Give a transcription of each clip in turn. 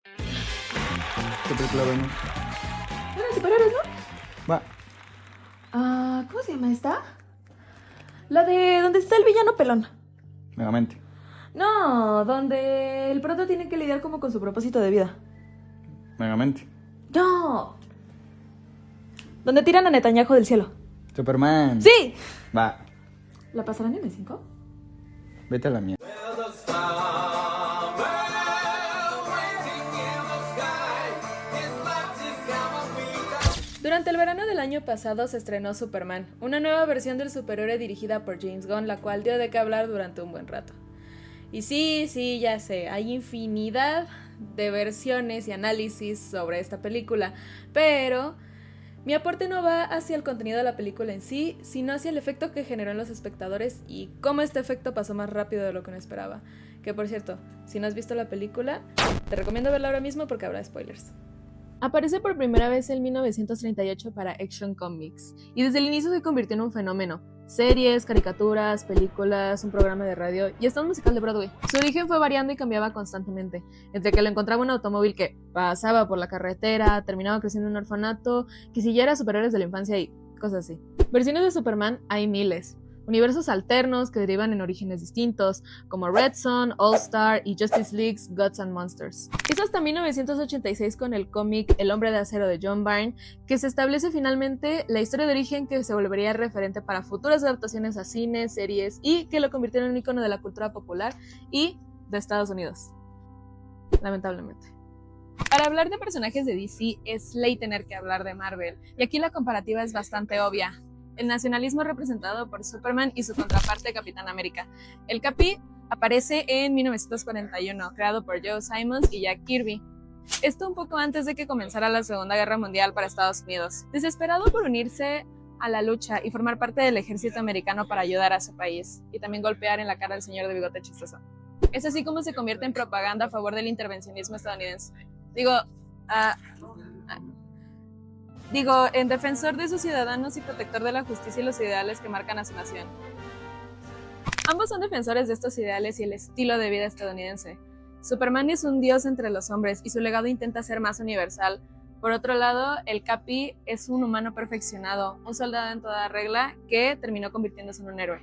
¿Qué película vemos? Eran superhéroes, ¿no? Va, ¿Cómo se llama esta? La de donde está el villano pelón. Megamente. No, donde el prota tiene que lidiar como con su propósito de vida. Megamente. No. Donde tiran a Netanyahu del cielo. Superman. ¡Sí! Va, ¿La pasarán en el 5? vete a la mierda. Durante el verano del año pasado se estrenó Superman, una nueva versión del superhéroe dirigida por James Gunn, la cual dio de qué hablar durante un buen rato. Y sí, ya sé, hay infinidad de versiones y análisis sobre esta película, pero mi aporte no va hacia el contenido de la película en sí, sino hacia el efecto que generó en los espectadores y cómo este efecto pasó más rápido de lo que uno esperaba. Que por cierto, si no has visto la película, te recomiendo verla ahora mismo porque habrá spoilers. Aparece por primera vez en 1938 para Action Comics y desde el inicio se convirtió en un fenómeno. Series, caricaturas, películas, un programa de radio y hasta un musical de Broadway. Su origen fue variando y cambiaba constantemente, entre que lo encontraba un automóvil que pasaba por la carretera, terminaba creciendo en un orfanato, que si ya era superhéroes de la infancia y cosas así. Versiones de Superman hay miles. Universos alternos que derivan en orígenes distintos, como Red Son, All Star y Justice League's Gods and Monsters. Es hasta 1986 con el cómic El Hombre de Acero de John Byrne que se establece finalmente la historia de origen que se volvería referente para futuras adaptaciones a cines, series y que lo convirtió en un icono de la cultura popular y de Estados Unidos. Lamentablemente. Para hablar de personajes de DC es ley tener que hablar de Marvel, y aquí la comparativa es bastante obvia. El nacionalismo representado por Superman y su contraparte Capitán América. El Capi aparece en 1941, creado por Joe Simons y Jack Kirby. Esto un poco antes de que comenzara la Segunda Guerra Mundial para Estados Unidos. Desesperado por unirse a la lucha y formar parte del ejército americano para ayudar a su país, y también golpear en la cara al señor de bigote chistoso. Es así como se convierte en propaganda a favor del intervencionismo estadounidense. En defensor de sus ciudadanos y protector de la justicia y los ideales que marcan a su nación. Ambos son defensores de estos ideales y el estilo de vida estadounidense. Superman es un dios entre los hombres y su legado intenta ser más universal. Por otro lado, el Capi es un humano perfeccionado, un soldado en toda regla que terminó convirtiéndose en un héroe.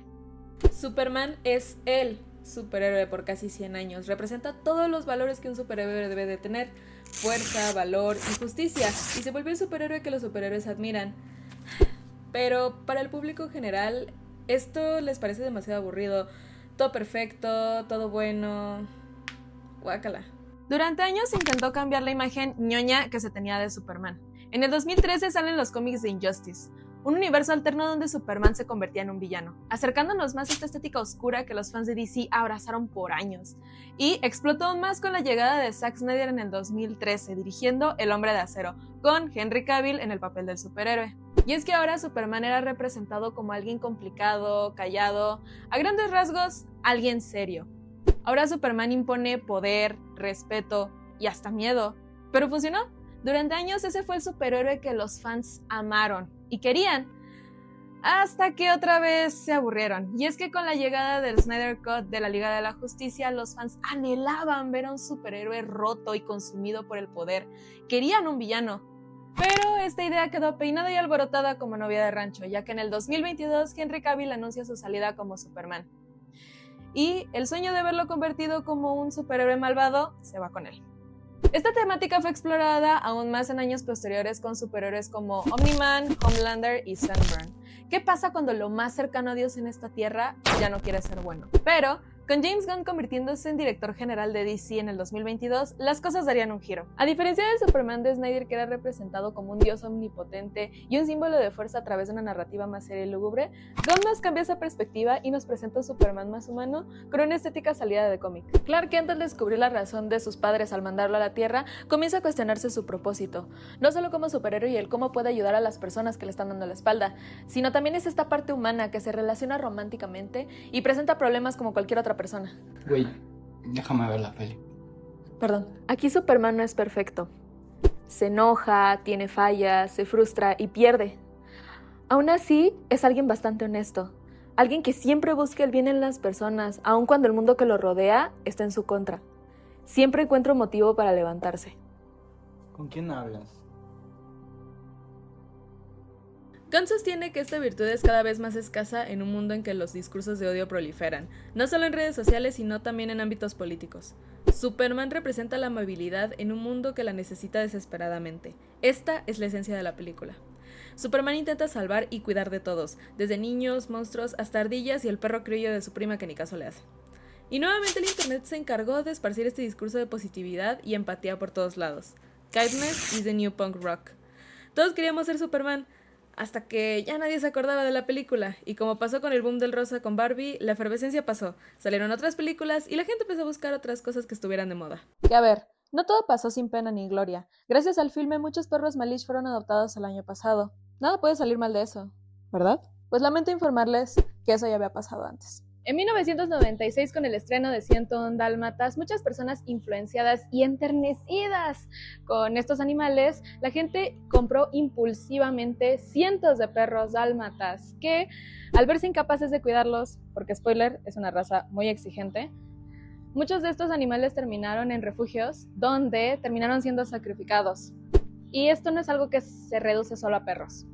Superman es el superhéroe por casi 100 años. Representa todos los valores que un superhéroe debe de tener: fuerza, valor y justicia, y se volvió el superhéroe que los superhéroes admiran. Pero para el público general, esto les parece demasiado aburrido. Todo perfecto, todo bueno. Guácala. Durante años se intentó cambiar la imagen ñoña que se tenía de Superman. En el 2013 salen los cómics de Injustice, un universo alterno donde Superman se convertía en un villano, acercándonos más a esta estética oscura que los fans de DC abrazaron por años. Y explotó aún más con la llegada de Zack Snyder en el 2013, dirigiendo El Hombre de Acero, con Henry Cavill en el papel del superhéroe. Y es que ahora Superman era representado como alguien complicado, callado, a grandes rasgos, alguien serio. Ahora Superman impone poder, respeto y hasta miedo. Pero funcionó. Durante años ese fue el superhéroe que los fans amaron y querían, hasta que otra vez se aburrieron. Y es que con la llegada del Snyder Cut de la Liga de la Justicia, los fans anhelaban ver a un superhéroe roto y consumido por el poder. Querían un villano. Pero esta idea quedó peinada y alborotada como novia de rancho, ya que en el 2022 Henry Cavill anuncia su salida como Superman. Y el sueño de verlo convertido como un superhéroe malvado se va con él. Esta temática fue explorada aún más en años posteriores con superhéroes como Omni-Man, Homelander y Sunburn. ¿Qué pasa cuando lo más cercano a Dios en esta tierra ya no quiere ser bueno? Pero con James Gunn convirtiéndose en director general de DC en el 2022, las cosas darían un giro. A diferencia del Superman de Snyder, que era representado como un dios omnipotente y un símbolo de fuerza a través de una narrativa más seria y lúgubre, Gunn nos cambia esa perspectiva y nos presenta un Superman más humano con una estética salida de cómic. Clark Kent, al descubrir la razón de sus padres al mandarlo a la Tierra, comienza a cuestionarse su propósito, no solo como superhéroe y el cómo puede ayudar a las personas que le están dando la espalda, sino también es esta parte humana que se relaciona románticamente y presenta problemas como cualquier otra persona. Güey, déjame ver la peli. Perdón. Aquí Superman no es perfecto. Se enoja, tiene fallas, se frustra y pierde. Aún así, es alguien bastante honesto. Alguien que siempre busca el bien en las personas, aun cuando el mundo que lo rodea está en su contra. siempre encuentra un motivo para levantarse. ¿Con quién hablas? Gunn sostiene que esta virtud es cada vez más escasa en un mundo en que los discursos de odio proliferan, no solo en redes sociales, sino también en ámbitos políticos. Superman representa la amabilidad en un mundo que la necesita desesperadamente. Esta es la esencia de la película. Superman intenta salvar y cuidar de todos, desde niños, monstruos, hasta ardillas y el perro criollo de su prima que ni caso le hace. Y nuevamente el internet se encargó de esparcir este discurso de positividad y empatía por todos lados. Kindness is the new punk rock. Todos queríamos ser Superman, hasta que ya nadie se acordaba de la película, y como pasó con el boom del rosa con Barbie, la efervescencia pasó, salieron otras películas y la gente empezó a buscar otras cosas que estuvieran de moda. Y a ver, no todo pasó sin pena ni gloria. Gracias al filme, muchos perros Malish fueron adoptados el año pasado. Nada puede salir mal de eso, ¿verdad? Pues lamento informarles que eso ya había pasado antes. En 1996, con el estreno de 101 Dálmatas, muchas personas influenciadas y enternecidas con estos animales, la gente compró impulsivamente cientos de perros dálmatas que, al verse incapaces de cuidarlos, porque spoiler, es una raza muy exigente, muchos de estos animales terminaron en refugios donde terminaron siendo sacrificados. Y esto no es algo que se reduce solo a perros.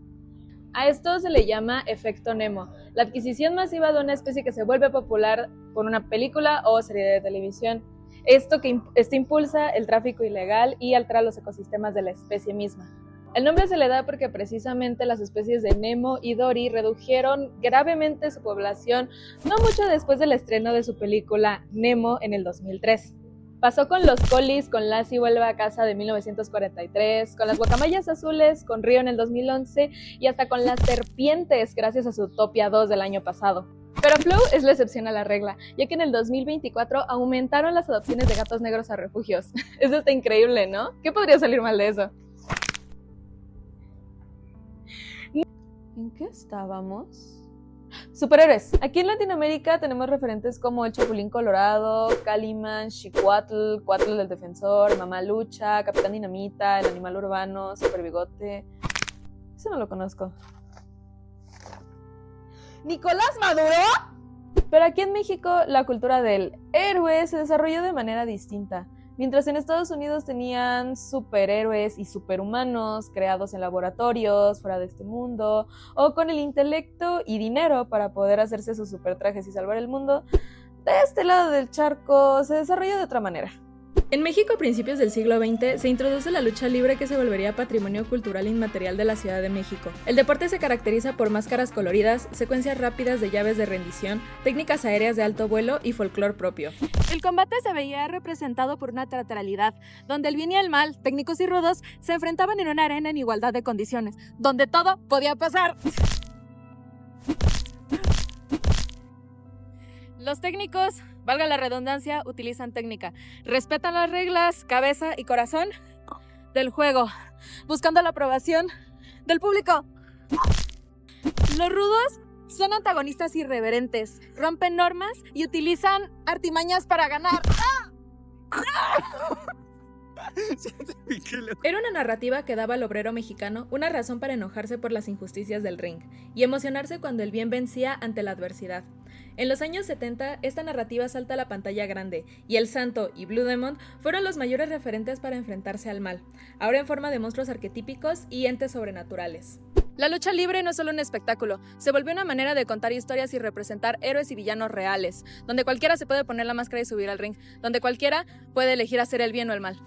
A esto se le llama efecto Nemo, la adquisición masiva de una especie que se vuelve popular por una película o serie de televisión. Esto impulsa el tráfico ilegal y altera los ecosistemas de la especie misma. El nombre se le da porque precisamente las especies de Nemo y Dory redujeron gravemente su población no mucho después del estreno de su película Nemo en el 2003. Pasó con los colis, con Lassie vuelve a casa de 1943, con las guacamayas azules, con Río en el 2011 y hasta con las serpientes gracias a su Zootopia 2 del año pasado. Pero Flow es la excepción a la regla, ya que en el 2024 aumentaron las adopciones de gatos negros a refugios. Eso está increíble, ¿no? ¿Qué podría salir mal de eso? ¿En qué estábamos? Superhéroes. Aquí en Latinoamérica tenemos referentes como el Chapulín Colorado, Calimán, Chicuatl, Cuatl del Defensor, Mamá Lucha, Capitán Dinamita, El Animal Urbano, Super Bigote. Ese no lo conozco. ¿Nicolás Maduro? Pero aquí en México la cultura del héroe se desarrolló de manera distinta. Mientras en Estados Unidos tenían superhéroes y superhumanos creados en laboratorios fuera de este mundo o con el intelecto y dinero para poder hacerse sus supertrajes y salvar el mundo, de este lado del charco se desarrolló de otra manera. En México a principios del siglo XX se introduce la lucha libre que se volvería patrimonio cultural inmaterial de la Ciudad de México. El deporte se caracteriza por máscaras coloridas, secuencias rápidas de llaves de rendición, técnicas aéreas de alto vuelo y folclore propio. El combate se veía representado por una teatralidad, donde el bien y el mal, técnicos y rudos, se enfrentaban en una arena en igualdad de condiciones, donde todo podía pasar. Los técnicos, valga la redundancia, utilizan técnica. Respetan las reglas, cabeza y corazón del juego, buscando la aprobación del público. Los rudos son antagonistas irreverentes, rompen normas y utilizan artimañas para ganar. Era una narrativa que daba al obrero mexicano una razón para enojarse por las injusticias del ring y emocionarse cuando el bien vencía ante la adversidad. En los años 70, esta narrativa salta a la pantalla grande y El Santo y Blue Demon fueron los mayores referentes para enfrentarse al mal, ahora en forma de monstruos arquetípicos y entes sobrenaturales. La lucha libre no es solo un espectáculo, se volvió una manera de contar historias y representar héroes y villanos reales, donde cualquiera se puede poner la máscara y subir al ring, donde cualquiera puede elegir hacer el bien o el mal.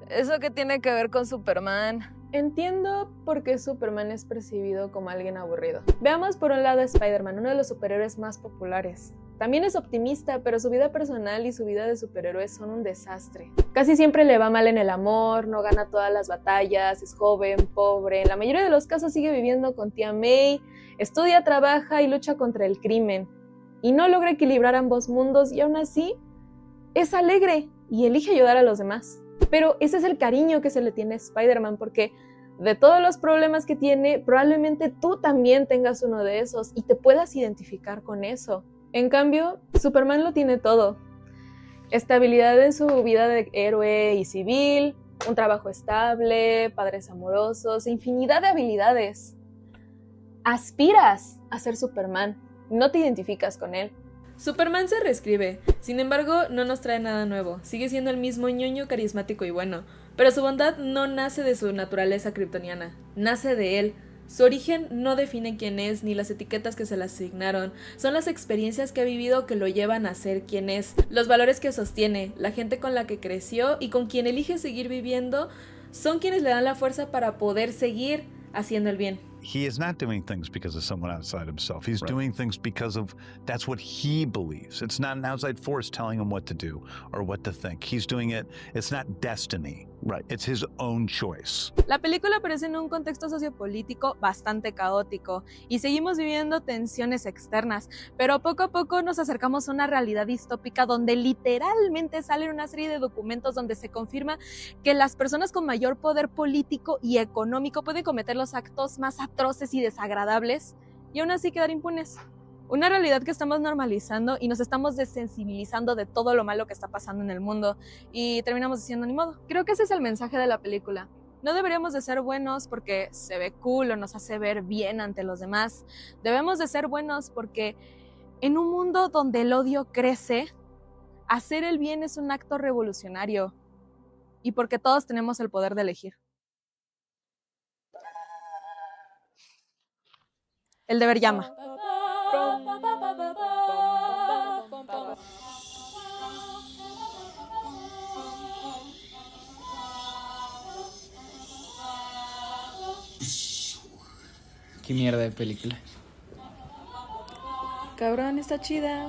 ¿Eso qué tiene que ver con Superman? Entiendo por qué Superman es percibido como alguien aburrido. Veamos por un lado a Spider-Man, uno de los superhéroes más populares. También es optimista, pero su vida personal y su vida de superhéroe son un desastre. Casi siempre le va mal en el amor, no gana todas las batallas, es joven, pobre. En la mayoría de los casos sigue viviendo con tía May, estudia, trabaja y lucha contra el crimen. Y no logra equilibrar ambos mundos y aún así es alegre y elige ayudar a los demás. Pero ese es el cariño que se le tiene a Spider-Man, porque de todos los problemas que tiene, probablemente tú también tengas uno de esos y te puedas identificar con eso. En cambio, Superman lo tiene todo. Estabilidad en su vida de héroe y civil, un trabajo estable, padres amorosos, infinidad de habilidades. Aspiras a ser Superman, no te identificas con él. Superman se reescribe, sin embargo no nos trae nada nuevo, sigue siendo el mismo ñoño carismático y bueno, pero su bondad no nace de su naturaleza kryptoniana, nace de él. Su origen no define quién es, ni las etiquetas que se le asignaron, son las experiencias que ha vivido que lo llevan a ser quien es, los valores que sostiene, la gente con la que creció y con quien elige seguir viviendo, son quienes le dan la fuerza para poder seguir haciendo el bien. He is not doing things because of someone outside himself. He's doing things because of that's what he believes. It's not an outside force telling him what to do or what to think. He's doing it. It's not destiny. Right. It's his own choice. La película aparece en un contexto sociopolítico bastante caótico y seguimos viviendo tensiones externas, pero poco a poco nos acercamos a una realidad distópica donde literalmente salen una serie de documentos donde se confirma que las personas con mayor poder político y económico pueden cometer los actos más atroces y desagradables y aún así quedar impunes. Una realidad que estamos normalizando y nos estamos desensibilizando de todo lo malo que está pasando en el mundo y terminamos diciendo ni modo. Creo que ese es el mensaje de la película. No deberíamos de ser buenos porque se ve cool o nos hace ver bien ante los demás. Debemos de ser buenos porque en un mundo donde el odio crece, hacer el bien es un acto revolucionario y porque todos tenemos el poder de elegir. El deber llama. Qué mierda de película. Cabrón, está chida.